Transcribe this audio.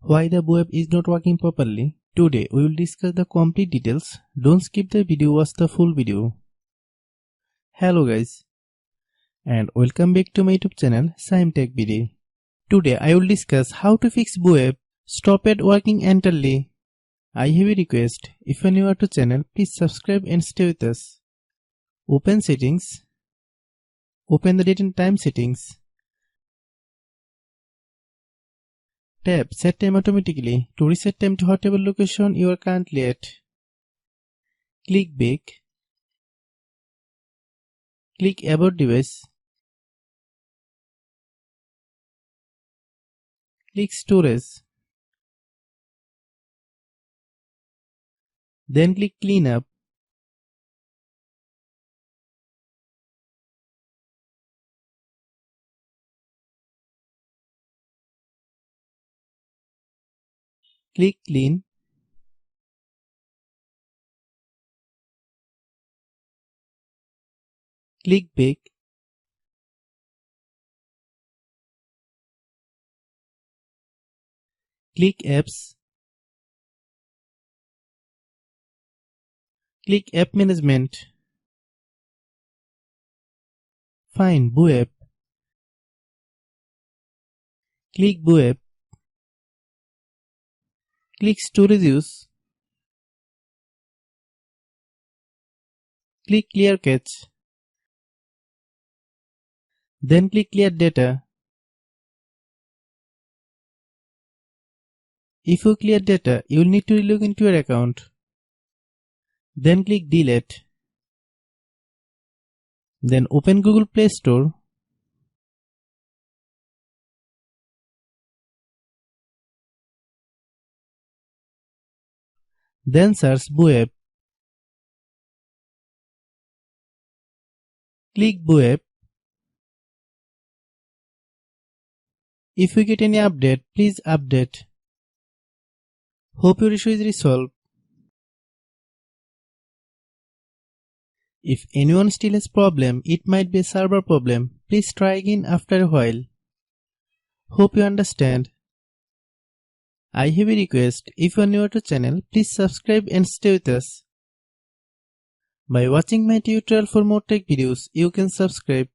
Why the web is not working properly? Today we will discuss the complete details. Don't skip the video, watch the full video. Hello guys, and welcome back to my YouTube channel Shaem Tech Video. Today I will discuss how to fix web stopped working entirely. I have a request. If you are new to channel, please subscribe and stay with us. Open settings. Open the date and time settings. Tap Set Time Automatically to reset time to whatever location you are currently at. Click Back. Click About Device. Click Storage. Then click Cleanup. Click Clean. Click Back. Click Apps. Click App Management. Find web. Click web. Click Storage Use. Click Clear Cache. Then click Clear Data. If you clear data, you will need to log into your account. Then click Delete. Then open Google Play Store. Then search web. Click web. If you get any update, please update. Hope your issue is resolved. If anyone still has problem, it might be a server problem. Please try again after a while. Hope you understand. I have a request. If you are new to channel, please subscribe and stay with us. By watching my tutorial for more tech videos, you can subscribe.